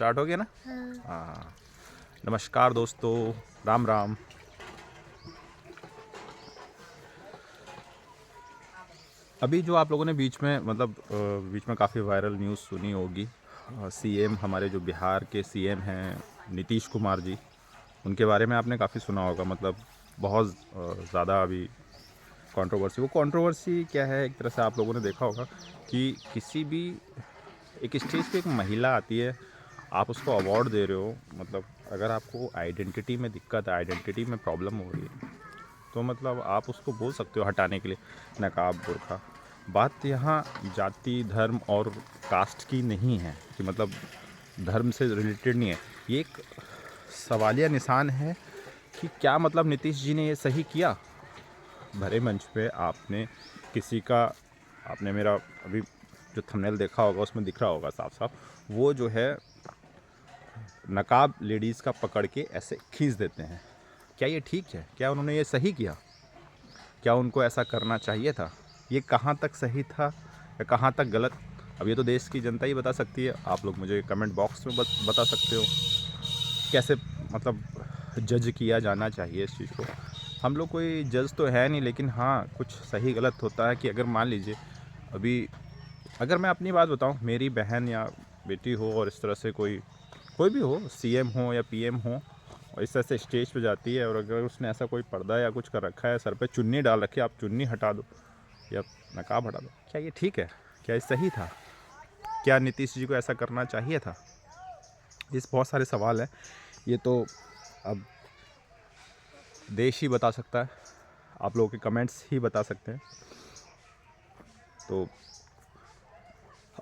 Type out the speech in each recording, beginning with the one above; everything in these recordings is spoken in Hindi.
स्टार्ट हो गया ना। हाँ। नमस्कार दोस्तों, राम राम। अभी जो आप लोगों ने बीच में बीच में काफ़ी वायरल न्यूज़ सुनी होगी। सीएम, हमारे जो बिहार के सीएम हैं नीतीश कुमार जी, उनके बारे में आपने काफ़ी सुना होगा। बहुत ज़्यादा अभी कंट्रोवर्सी, वो कंट्रोवर्सी क्या है, एक तरह से आप लोगों ने देखा होगा कि किसी भी एक स्टेज पे एक महिला आती है, आप उसको अवार्ड दे रहे हो। अगर आपको आइडेंटिटी में दिक्कत है, आइडेंटिटी में प्रॉब्लम हो रही है, तो आप उसको बोल सकते हो हटाने के लिए नकाब बुर्का। बात यहाँ जाति, धर्म और कास्ट की नहीं है कि धर्म से रिलेटेड नहीं है। ये एक सवालिया निशान है कि क्या नीतीश जी ने ये सही किया। भरे मंच पे आपने किसी का, आपने मेरा अभी जो थंबनेल देखा होगा उसमें दिख रहा होगा साफ साफ, वो जो है नकाब लेडीज़ का पकड़ के ऐसे खींच देते हैं। क्या ये ठीक है? क्या उन्होंने ये सही किया? क्या उनको ऐसा करना चाहिए था? ये कहाँ तक सही था या कहाँ तक गलत, अब ये तो देश की जनता ही बता सकती है। आप लोग मुझे कमेंट बॉक्स में बता सकते हो कैसे जज किया जाना चाहिए इस चीज़ को। हम लोग कोई जज तो है नहीं, लेकिन हाँ कुछ सही गलत होता है कि अगर मान लीजिए अभी, अगर मैं अपनी बात बताऊं, मेरी बहन या बेटी हो और इस तरह से कोई भी हो, सीएम हो या पीएम हो, और इस तरह से स्टेज पे जाती है और अगर उसने ऐसा कोई पर्दा या कुछ कर रखा है, सर पे चुन्नी डाल रखी है, आप चुन्नी हटा दो या नकाब हटा दो, क्या ये ठीक है? क्या ये सही था? क्या नीतीश जी को ऐसा करना चाहिए था? इस बहुत सारे सवाल हैं। ये तो अब देश ही बता सकता है, आप लोगों के कमेंट्स ही बता सकते हैं। तो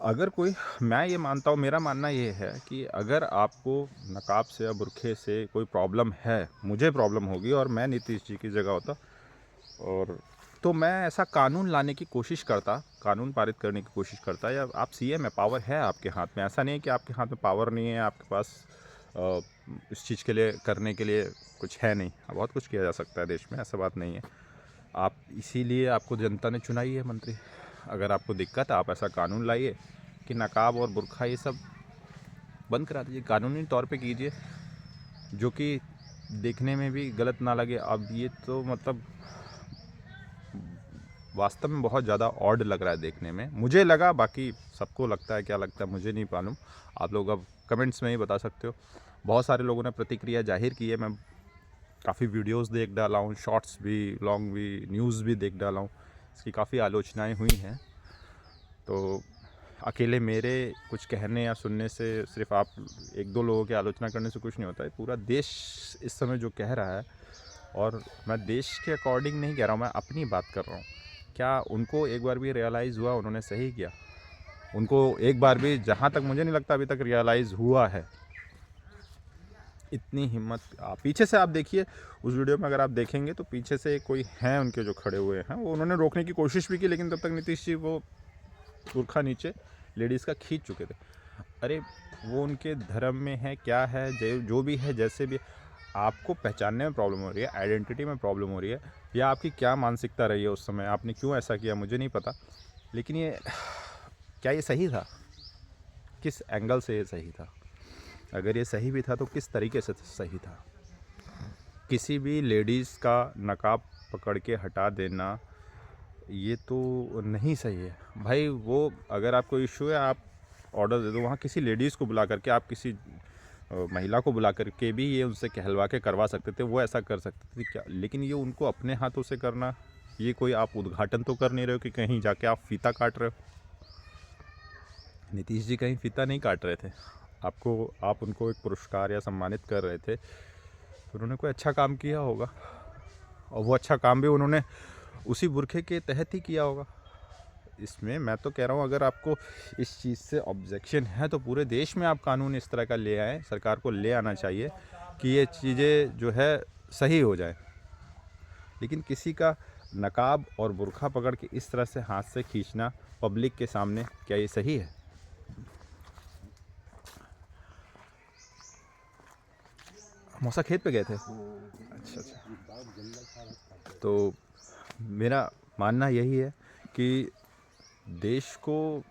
अगर कोई, मैं ये मानता हूँ, मेरा मानना ये है कि अगर आपको नकाब से या बुरखे से कोई प्रॉब्लम है, मुझे प्रॉब्लम होगी और मैं नीतीश जी की जगह होता, और तो मैं ऐसा कानून लाने की कोशिश करता, कानून पारित करने की कोशिश करता। या आप सीएम है, पावर है आपके हाथ में, ऐसा नहीं है कि आपके हाथ में पावर नहीं है, आपके पास इस चीज़ के लिए करने के लिए कुछ है नहीं। बहुत कुछ किया जा सकता है देश में, ऐसा बात नहीं है। आप, इसीलिए आपको जनता ने चुना ही है मंत्री। अगर आपको दिक्कत है, आप ऐसा कानून लाइए कि नकाब और बुर्खा ये सब बंद करा दीजिए, कानूनी तौर पे कीजिए, जो कि देखने में भी गलत ना लगे। अब ये तो वास्तव में बहुत ज़्यादा ऑड लग रहा है देखने में, मुझे लगा, बाकी सबको लगता है, क्या लगता है मुझे नहीं मालूम। आप लोग अब कमेंट्स में ही बता सकते हो। बहुत सारे लोगों ने प्रतिक्रिया जाहिर की है। मैं काफ़ी वीडियोस देख डाला हूँ, शॉर्ट्स भी, लॉन्ग भी, न्यूज़ भी देख डाला हूँ, इसकी काफ़ी आलोचनाएं हुई हैं। तो अकेले मेरे कुछ कहने या सुनने से, सिर्फ आप एक दो लोगों की आलोचना करने से कुछ नहीं होता है। पूरा देश इस समय जो कह रहा है, और मैं देश के अकॉर्डिंग नहीं कह रहा हूँ, मैं अपनी बात कर रहा हूँ। क्या उनको एक बार भी रियलाइज़ हुआ उन्होंने सही किया? उनको एक बार भी, जहाँ तक मुझे नहीं लगता अभी तक रियलाइज़ हुआ है। इतनी हिम्मत, आप पीछे से आप देखिए उस वीडियो में, अगर आप देखेंगे तो पीछे से कोई हैं उनके जो खड़े हुए हैं, वो उन्होंने रोकने की कोशिश भी की, लेकिन तब तक नीतीश जी वो बुर्खा नीचे लेडीज़ का खींच चुके थे। अरे वो उनके धर्म में है, क्या है, जो भी है, जैसे भी, आपको पहचानने में प्रॉब्लम हो रही है, आइडेंटिटी में प्रॉब्लम हो रही है, या आपकी क्या मानसिकता रही है उस समय, आपने क्यों ऐसा किया, मुझे नहीं पता। लेकिन ये, क्या ये सही था? किस एंगल से ये सही था? अगर ये सही भी था तो किस तरीके से सही था? किसी भी लेडीज़ का नकाब पकड़ के हटा देना, ये तो नहीं सही है भाई। वो, अगर आपको इशू है, आप ऑर्डर दे दो वहाँ, किसी लेडीज़ को बुला करके, आप किसी महिला को बुला करके भी ये उनसे कहलवा के करवा सकते थे, वो ऐसा कर सकते थे क्या। लेकिन ये उनको अपने हाथों से करना, ये कोई आप उद्घाटन तो कर नहीं रहे हो कि कहीं जाके आप फीता काट रहे हो। नीतीश जी कहीं फीता नहीं काट रहे थे, आप उनको एक पुरस्कार या सम्मानित कर रहे थे, तो उन्होंने कोई अच्छा काम किया होगा, और वो अच्छा काम भी उन्होंने उसी बुरखे के तहत ही किया होगा। इसमें मैं तो कह रहा हूँ, अगर आपको इस चीज़ से ऑब्जेक्शन है तो पूरे देश में आप कानून इस तरह का ले आएँ, सरकार को ले आना चाहिए कि ये चीज़ें जो है सही हो जाए। लेकिन किसी का नकाब और बुर्खा पकड़ के इस तरह से हाथ से खींचना पब्लिक के सामने, क्या ये सही है? मौसा खेत पे गए थे? अच्छा अच्छा। तो मेरा मानना यही है कि देश को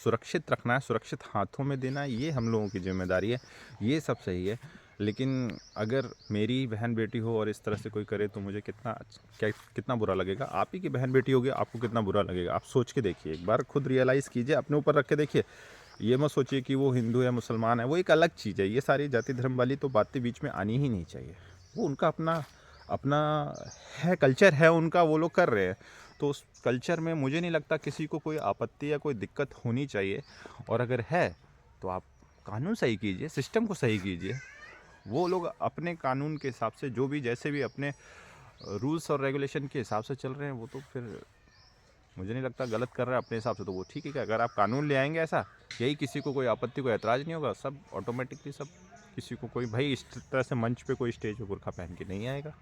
सुरक्षित रखना है, सुरक्षित हाथों में देना है, ये हम लोगों की जिम्मेदारी है, ये सब सही है। लेकिन अगर मेरी बहन बेटी हो और इस तरह से कोई करे तो मुझे कितना बुरा लगेगा। आप ही की बहन बेटी होगी, आपको कितना बुरा लगेगा। आप सोच के देखिए, एक बार खुद रियलाइज़ कीजिए, अपने ऊपर रख के देखिए। ये मत सोचिए कि वो हिंदू है मुसलमान है, वो एक अलग चीज़ है। ये सारी जाति धर्म वाली तो बातें बीच में आनी ही नहीं चाहिए। वो उनका अपना अपना है, कल्चर है उनका, वो लोग कर रहे हैं। तो उस कल्चर में मुझे नहीं लगता किसी को कोई आपत्ति या कोई दिक्कत होनी चाहिए। और अगर है तो आप कानून सही कीजिए, सिस्टम को सही कीजिए। वो लोग अपने कानून के हिसाब से जो भी जैसे भी अपने रूल्स और रेगुलेशन के हिसाब से चल रहे हैं, वो तो फिर मुझे नहीं लगता गलत कर रहा है अपने हिसाब से, तो वो ठीक है। अगर आप कानून ले आएंगे ऐसा, यही किसी को कोई आपत्ति कोई ऐतराज़ नहीं होगा, सब ऑटोमेटिकली सब किसी को कोई भाई इस तरह से मंच पे कोई स्टेज पे बुर्का पहन के नहीं आएगा,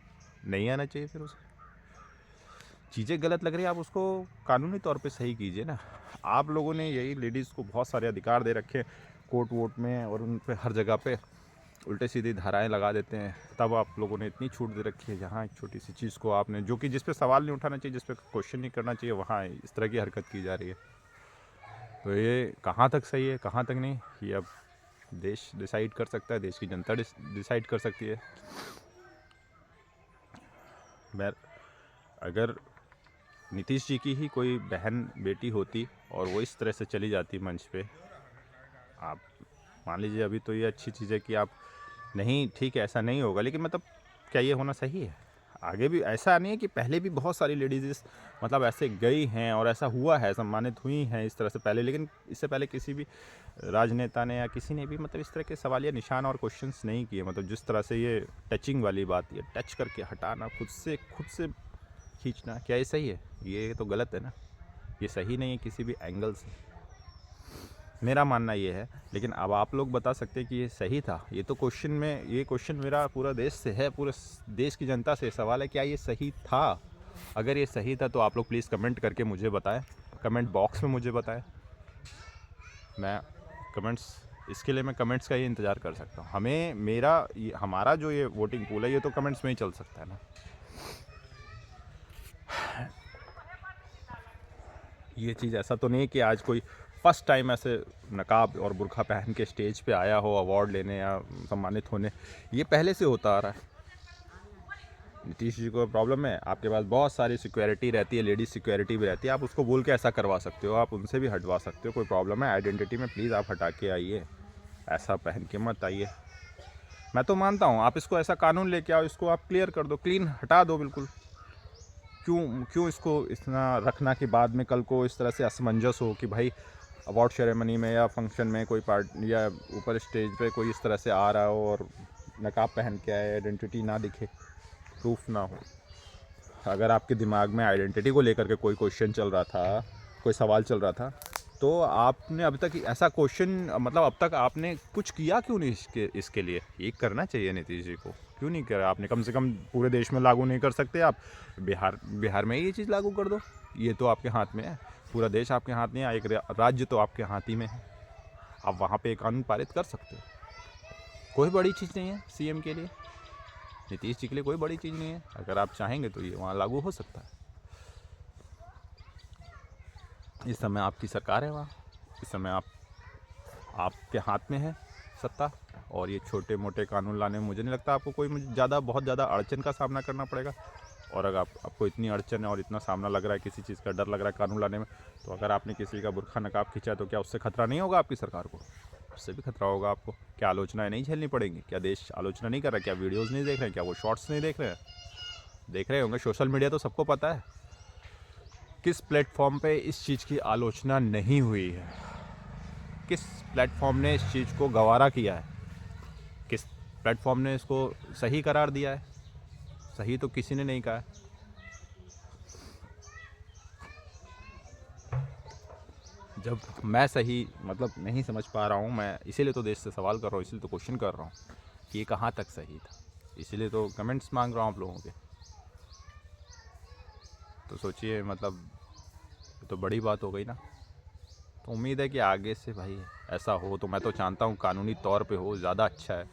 नहीं आना चाहिए। फिर उसे चीज़ें गलत लग रही है, आप उसको कानूनी तौर पे सही कीजिए ना। आप लोगों ने यही लेडीज़ को बहुत सारे अधिकार दे रखे कोर्ट वोट में, और उन पे हर जगह पे उल्टे सीधी धाराएं लगा देते हैं। तब आप लोगों ने इतनी छूट दे रखी है, जहाँ एक छोटी सी चीज़ को आपने, जो कि जिस पे सवाल नहीं उठाना चाहिए, जिस पे क्वेश्चन नहीं करना चाहिए, वहाँ इस तरह की हरकत की जा रही है। तो ये कहाँ तक सही है, कहाँ तक नहीं, ये अब देश डिसाइड कर सकता है, देश की जनता डिसाइड कर सकती है। मैं अगर नीतीश जी की ही कोई बहन बेटी होती और वो इस तरह से चली जाती मंच पे, आप मान लीजिए अभी तो ये अच्छी चीज़ है कि आप नहीं, ठीक है ऐसा नहीं होगा, लेकिन मतलब क्या ये होना सही है? आगे भी ऐसा नहीं है कि पहले भी बहुत सारी लेडीज़ मतलब ऐसे गई हैं और ऐसा हुआ है, सम्मानित हुई हैं इस तरह से पहले, लेकिन इससे पहले किसी भी राजनेता ने या किसी ने भी मतलब इस तरह के सवालिया निशान और क्वेश्चंस नहीं किए। मतलब जिस तरह से ये टचिंग वाली बात, ये टच करके हटाना, खुद से खींचना, क्या ये सही है? ये तो गलत है ना, ये सही नहीं है किसी भी एंगल से, मेरा मानना ये है। लेकिन अब आप लोग बता सकते हैं कि ये सही था। ये तो क्वेश्चन में, ये क्वेश्चन मेरा पूरा देश से है, पूरे देश की जनता से सवाल है, क्या ये सही था? अगर ये सही था तो आप लोग प्लीज़ कमेंट करके मुझे बताएं, कमेंट बॉक्स में मुझे बताएं। मैं कमेंट्स, इसके लिए मैं कमेंट्स का ही इंतज़ार कर सकता हूँ। हमारा जो ये वोटिंग पूल है, ये तो कमेंट्स में ही चल सकता है ना। ये चीज़ ऐसा तो नहीं है कि आज कोई फर्स्ट टाइम ऐसे नकाब और बुर्का पहन के स्टेज पे आया हो अवार्ड लेने या सम्मानित होने, ये पहले से होता आ रहा है। नीतीश जी को प्रॉब्लम है, आपके पास बहुत सारी सिक्योरिटी रहती है, लेडीज़ सिक्योरिटी भी रहती है, आप उसको बोल के ऐसा करवा सकते हो, आप उनसे भी हटवा सकते हो, कोई प्रॉब्लम है आइडेंटिटी में, प्लीज़ आप हटा के आइए, ऐसा पहन के मत आइए। मैं तो मानता हूँ आप इसको ऐसा कानून लेके आओ, इसको आप क्लियर कर दो, क्लीन हटा दो बिल्कुल। क्यों इसको इतना रखना कि बाद में कल को इस तरह से असमंजस हो कि भाई अवार्ड सेरेमनी में या फंक्शन में कोई पार्ट या ऊपर स्टेज पे कोई इस तरह से आ रहा हो और नकाब पहन के आए, आइडेंटिटी ना दिखे, प्रूफ ना हो। अगर आपके दिमाग में आइडेंटिटी को लेकर के कोई क्वेश्चन चल रहा था, कोई सवाल चल रहा था, तो आपने अभी तक ऐसा क्वेश्चन, मतलब अब तक आपने कुछ किया क्यों नहीं इसके लिए? ये करना चाहिए नीतीश जी को, क्यों नहीं करा आपने? कम से कम पूरे देश में लागू नहीं कर सकते आप, बिहार में ही ये चीज़ लागू कर दो। ये तो आपके हाथ में है, पूरा देश आपके हाथ में है, एक राज्य तो आपके हाथ ही में है, आप वहाँ पे कानून पारित कर सकते हो। कोई बड़ी चीज़ नहीं है सीएम के लिए, नीतीश जी के लिए कोई बड़ी चीज़ नहीं है। अगर आप चाहेंगे तो ये वहाँ लागू हो सकता है। इस समय आपकी सरकार है वहाँ, इस समय आपके हाथ में है सत्ता, और ये छोटे मोटे कानून लाने में मुझे नहीं लगता आपको कोई बहुत ज़्यादा अड़चन का सामना करना पड़ेगा। और अगर आपको इतनी अड़चन है और इतना सामना लग रहा है, किसी चीज़ का डर लग रहा है कानून लाने में, तो अगर आपने किसी का बुर्खा नकाब खींचा तो क्या उससे खतरा नहीं होगा आपकी सरकार को? उससे भी खतरा होगा आपको। क्या आलोचनाएं नहीं झेलनी पड़ेंगी? क्या देश आलोचना नहीं कर रहा? क्या वीडियोज़ नहीं देख रहे हैं? क्या वो शॉर्ट्स नहीं देख रहे हैं? देख रहे होंगे, सोशल मीडिया तो सबको पता है किस प्लेटफॉर्म पे इस चीज़ की आलोचना नहीं हुई है, किस प्लेटफॉर्म ने इस चीज़ को गवारा किया है, किस प्लेटफॉर्म ने इसको सही करार दिया है। सही तो किसी ने नहीं कहा है। जब मैं सही मतलब नहीं समझ पा रहा हूँ, मैं इसीलिए तो देश से सवाल कर रहा हूँ, इसीलिए तो क्वेश्चन कर रहा हूँ कि ये कहाँ तक सही था, इसीलिए तो कमेंट्स मांग रहा हूँ आप लोगों के। तो सोचिए, मतलब ये तो बड़ी बात हो गई ना। तो उम्मीद है कि आगे से भाई ऐसा हो, तो मैं तो चाहता हूँ कानूनी तौर पे हो, ज़्यादा अच्छा है।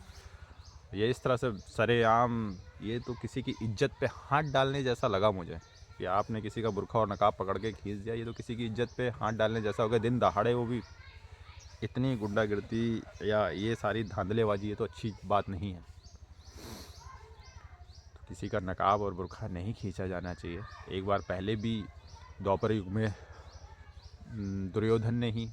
ये इस तरह से सरेआम, ये तो किसी की इज्जत पे हाथ डालने जैसा लगा मुझे। कि आपने किसी का बुर्खा और नकाब पकड़ के खींच दिया, ये तो किसी की इज्जत पे हाथ डालने जैसा हो गया। दिन दहाड़े, वो भी इतनी गुंडागिर्दी या ये सारी धांधलेबाजी, ये तो अच्छी बात नहीं है। तो किसी का नकाब और बुर्खा नहीं खींचा जाना चाहिए। एक बार पहले भी द्वापर युग में दुर्योधन ने ही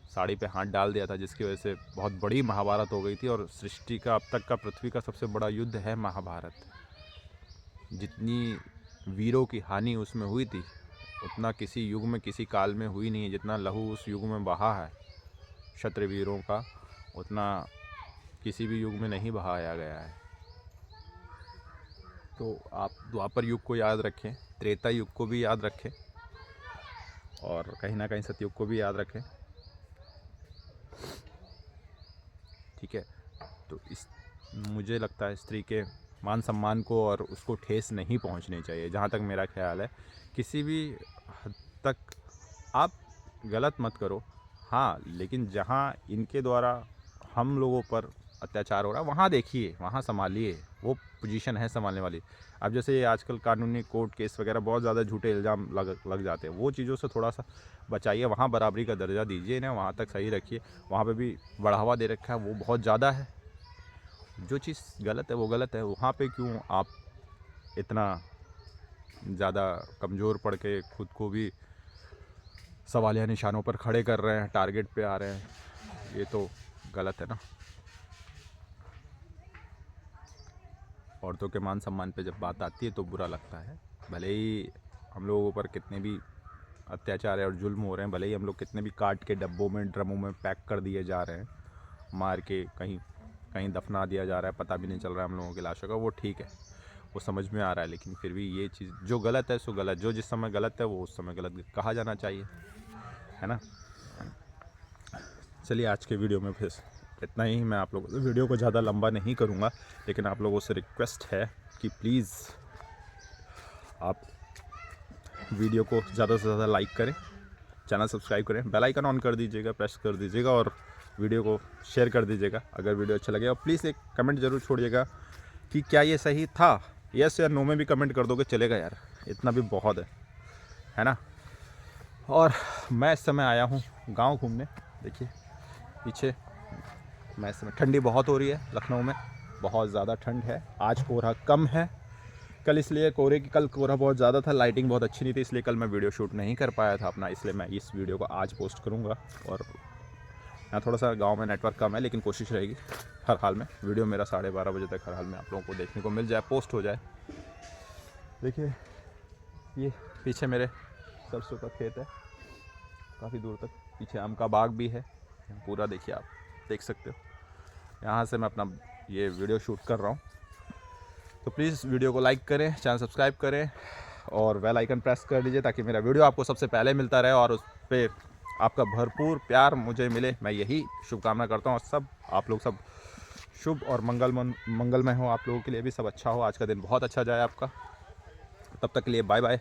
साड़ी पे हाथ डाल दिया था, जिसकी वजह से बहुत बड़ी महाभारत हो गई थी। और सृष्टि का अब तक का पृथ्वी का सबसे बड़ा युद्ध है महाभारत। जितनी वीरों की हानि उसमें हुई थी, उतना किसी युग में किसी काल में हुई नहीं है। जितना लहू उस युग में बहा है क्षत्रिय वीरों का, उतना किसी भी युग में नहीं बहाया गया है। तो आप द्वापर युग को याद रखें, त्रेता युग को भी याद रखें, और कहीं ना कहीं सतयुग को भी याद रखें। ठीक है। तो इस मुझे लगता है स्त्री के मान सम्मान को और उसको ठेस नहीं पहुंचनी चाहिए, जहाँ तक मेरा ख्याल है। किसी भी हद तक आप गलत मत करो, हाँ, लेकिन जहाँ इनके द्वारा हम लोगों पर अत्याचार हो रहा है, वहाँ देखिए, वहाँ संभालिए, वो पोजीशन है संभालने वाली। अब जैसे आजकल कानूनी कोर्ट केस वगैरह बहुत ज़्यादा झूठे इल्ज़ाम लग जाते हैं, वो चीज़ों से थोड़ा सा बचाइए। वहाँ बराबरी का दर्जा दीजिए ना, वहाँ तक सही रखिए। वहाँ पे भी बढ़ावा दे रखा है, वो बहुत ज़्यादा है। जो चीज़ गलत है वो गलत है, वहाँ पे क्यों आप इतना ज़्यादा कमज़ोर पड़ के खुद को भी सवालिया निशानों पर खड़े कर रहे हैं, टारगेट पे आ रहे हैं? ये तो गलत है ना। औरतों के मान सम्मान पे जब बात आती है तो बुरा लगता है। भले ही हम लोगों पर कितने भी अत्याचार और जुल्म हो रहे हैं, भले ही हम लोग कितने भी काट के डब्बों में ड्रमों में पैक कर दिए जा रहे हैं, मार के कहीं कहीं दफना दिया जा रहा है, पता भी नहीं चल रहा है हम लोगों की लाशों का, वो ठीक है, वो समझ में आ रहा है। लेकिन फिर भी ये चीज़ जो गलत है सो गलत, जो जिस समय गलत है वो उस समय गलत कहा जाना चाहिए, है ना। चलिए आज के वीडियो में फिर इतना ही। मैं आप लोगों से वीडियो को ज़्यादा लंबा नहीं करूँगा, लेकिन आप लोगों से रिक्वेस्ट है कि प्लीज़ आप वीडियो को ज़्यादा से ज़्यादा लाइक करें, चैनल सब्सक्राइब करें, बेल आइकन ऑन कर दीजिएगा, प्रेस कर दीजिएगा, और वीडियो को शेयर कर दीजिएगा अगर वीडियो अच्छा लगे। और प्लीज़ एक कमेंट ज़रूर छोड़िएगा कि क्या ये सही था। यस या नो में भी कमेंट कर दोगे चलेगा यार, इतना भी बहुत है ना। और मैं इस समय आया हूँ गाँव घूमने। देखिए पीछे, मैं इस समय, ठंडी बहुत हो रही है लखनऊ में, बहुत ज़्यादा ठंड है। आज कोहरा कम है, कल इसलिए कल कोहरा बहुत ज़्यादा था, लाइटिंग बहुत अच्छी नहीं थी, इसलिए कल मैं वीडियो शूट नहीं कर पाया था अपना, इसलिए मैं इस वीडियो को आज पोस्ट करूँगा। और यहाँ थोड़ा सा गांव में नेटवर्क कम है, लेकिन कोशिश रहेगी हर हाल में वीडियो मेरा 12:30 बजे तक हर हाल में आप लोगों को देखने को मिल जाए, पोस्ट हो जाए। देखिए ये पीछे मेरे सरसों का खेत है, काफ़ी दूर तक पीछे आम का बाग भी है पूरा, देखिए आप देख सकते हो। यहाँ से मैं अपना ये वीडियो शूट कर रहा हूँ। तो प्लीज़ वीडियो को लाइक करें, चैनल सब्सक्राइब करें, और बेल आइकन प्रेस कर लीजिए ताकि मेरा वीडियो आपको सबसे पहले मिलता रहे और उस पर आपका भरपूर प्यार मुझे मिले। मैं यही शुभकामना करता हूँ। और सब आप लोग सब शुभ और मंगलमय हो, आप लोगों के लिए भी सब अच्छा हो। आज का दिन बहुत अच्छा जाए आपका। तब तक के लिए बाय बाय।